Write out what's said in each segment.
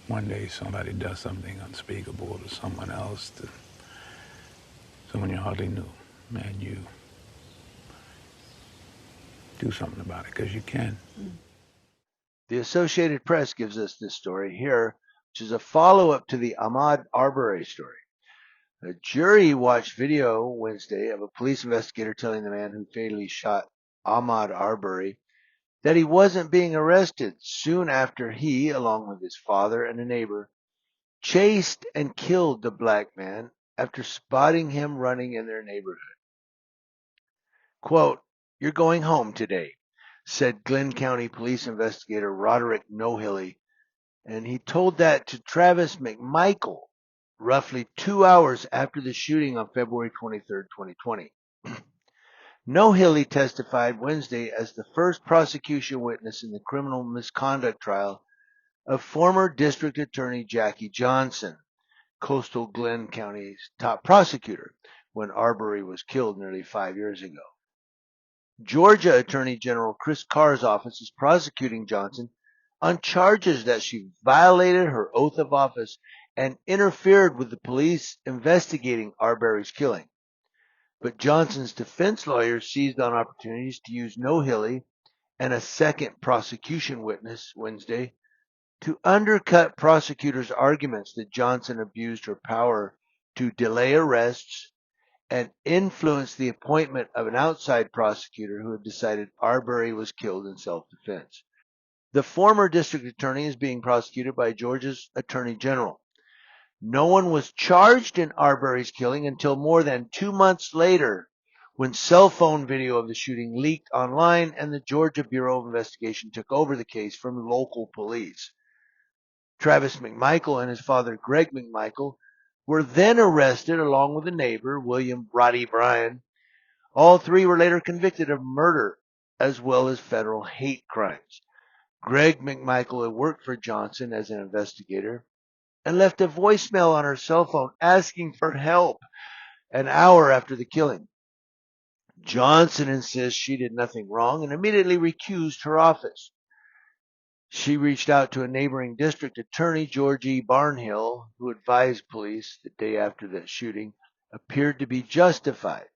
one day somebody does something unspeakable to someone else, to someone you hardly knew, and you do something about it because you can. The Associated Press gives us this story here, which is a follow-up to the Ahmaud Arbery story. A jury watched video Wednesday of a police investigator telling the man who fatally shot Ahmaud Arbery that he wasn't being arrested soon after he, along with his father and a neighbor, chased and killed the black man after spotting him running in their neighborhood. Quote, "You're going home today," said Glenn County Police Investigator Roderick Nohilly, and he told that to Travis McMichael roughly 2 hours after the shooting on February 23, 2020. Nohilly testified Wednesday as the first prosecution witness in the criminal misconduct trial of former District Attorney Jackie Johnson, Coastal Glen County's top prosecutor, when Arbery was killed nearly 5 years ago. Georgia Attorney General Chris Carr's office is prosecuting Johnson on charges that she violated her oath of office and interfered with the police investigating Arbery's killing. But Johnson's defense lawyers seized on opportunities to use Nohilly and a second prosecution witness Wednesday to undercut prosecutors' arguments that Johnson abused her power to delay arrests and influence the appointment of an outside prosecutor who had decided Arbery was killed in self-defense. The former district attorney is being prosecuted by Georgia's attorney general. No one was charged in Arbery's killing until more than 2 months later, when cell phone video of the shooting leaked online and the Georgia Bureau of Investigation took over the case from local police. Travis McMichael and his father, Greg McMichael, were then arrested along with a neighbor, William Roddy Bryan. All three were later convicted of murder as well as federal hate crimes. Greg McMichael had worked for Johnson as an investigator and left a voicemail on her cell phone asking for help an hour after the killing. Johnson insists she did nothing wrong and immediately recused her office. She reached out to a neighboring district attorney, George E. Barnhill, who advised police the day after the shooting appeared to be justified.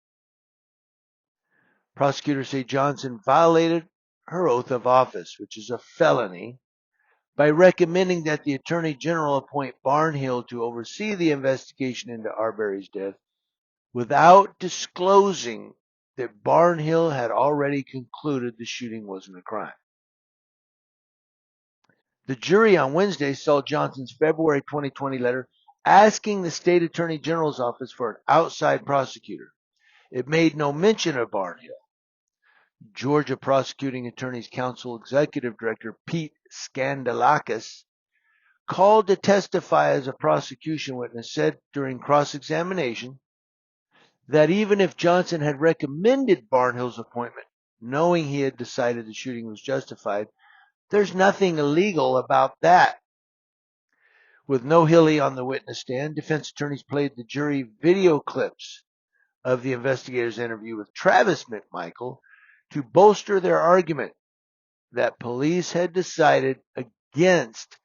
Prosecutors say Johnson violated her oath of office, which is a felony, by recommending that the Attorney General appoint Barnhill to oversee the investigation into Arbery's death without disclosing that Barnhill had already concluded the shooting wasn't a crime. The jury on Wednesday saw Johnson's February 2020 letter asking the state attorney general's office for an outside prosecutor. It made no mention of Barnhill. Georgia Prosecuting Attorneys Council Executive Director Pete Skandalakis, called to testify as a prosecution witness, said during cross-examination that even if Johnson had recommended Barnhill's appointment, knowing he had decided the shooting was justified, there's nothing illegal about that. With Nohilly on the witness stand, defense attorneys played the jury video clips of the investigator's interview with Travis McMichael to bolster their argument that police had decided against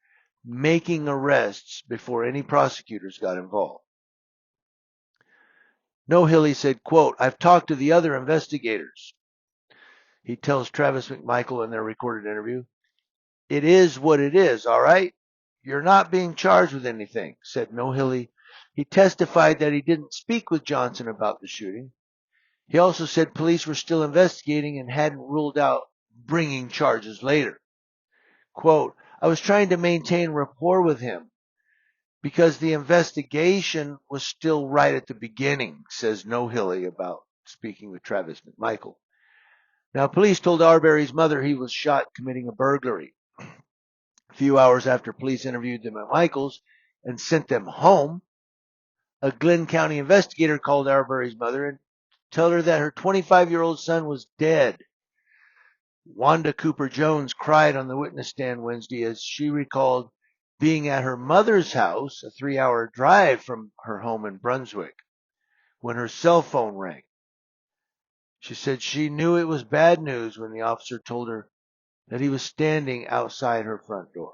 making arrests before any prosecutors got involved. Nohilly said, quote, "I've talked to the other investigators." He tells Travis McMichael in their recorded interview, "It is what it is, all right? You're not being charged with anything," said Nohilly. He testified that he didn't speak with Johnson about the shooting. He also said police were still investigating and hadn't ruled out bringing charges later. Quote, "I was trying to maintain rapport with him because the investigation was still right at the beginning," says Nohilly about speaking with Travis McMichael. Now, police told Arbery's mother he was shot committing a burglary. A few hours after police interviewed the McMichaels and sent them home, a Glenn County investigator called Arbery's mother and told her that her 25-year-old son was dead. Wanda Cooper Jones cried on the witness stand Wednesday as she recalled being at her mother's house, a 3-hour drive from her home in Brunswick, when her cell phone rang. She said she knew it was bad news when the officer told her that he was standing outside her front door.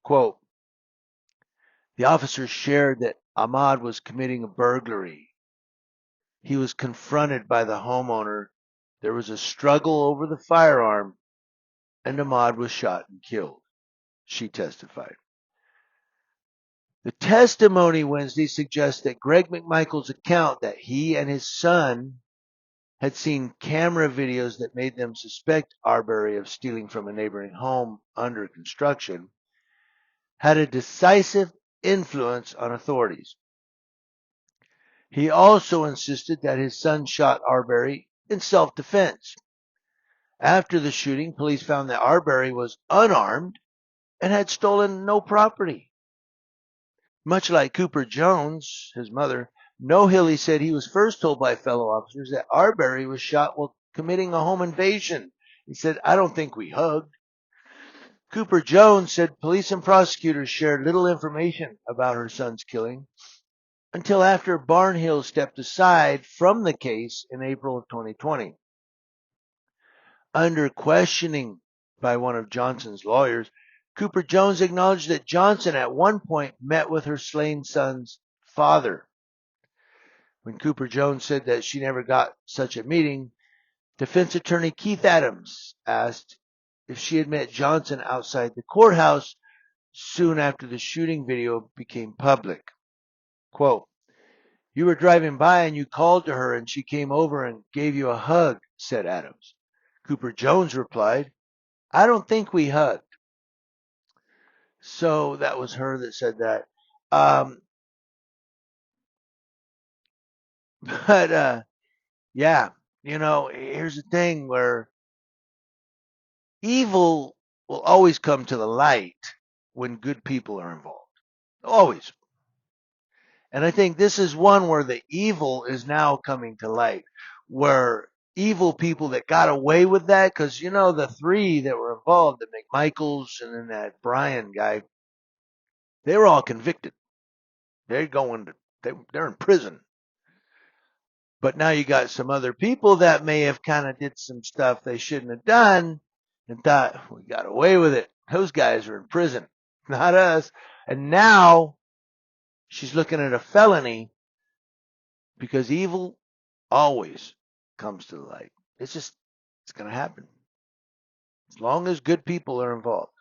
Quote, The officer shared that Ahmaud was committing a burglary. He was confronted by the homeowner. There was a struggle over the firearm, and Ahmaud was shot and killed, she testified. The testimony Wednesday suggests that Greg McMichael's account that he and his son had seen camera videos that made them suspect Arbery of stealing from a neighboring home under construction had a decisive influence on authorities. He also insisted that his son shot Arbery in self-defense. After the shooting, police found that Arbery was unarmed and had stolen no property. Much like Cooper Jones, his mother, Nohilly said he was first told by fellow officers that Arbery was shot while committing a home invasion. He said, "I don't think we hugged." Cooper Jones said police and prosecutors shared little information about her son's killing until after Barnhill stepped aside from the case in April of 2020. Under questioning by one of Johnson's lawyers, Cooper Jones acknowledged that Johnson at one point met with her slain son's father. When Cooper Jones said that she never got such a meeting, defense attorney Keith Adams asked if she had met Johnson outside the courthouse soon after the shooting video became public. Quote, "You were driving by and you called to her and she came over and gave you a hug," said Adams. Cooper Jones replied, "I don't think we hugged." So that was her that said that. But yeah, here's the thing where evil will always come to the light when good people are involved. Always. And I think this is one where the evil is now coming to light, where evil people that got away with that, because the three that were involved, the McMichaels and then that Brian guy, they were all convicted. They're in prison. But now you got some other people that may have kind of did some stuff they shouldn't have done and thought, we got away with it. Those guys are in prison, not us. And now she's looking at a felony because evil always comes to the light. It's going to happen as long as good people are involved.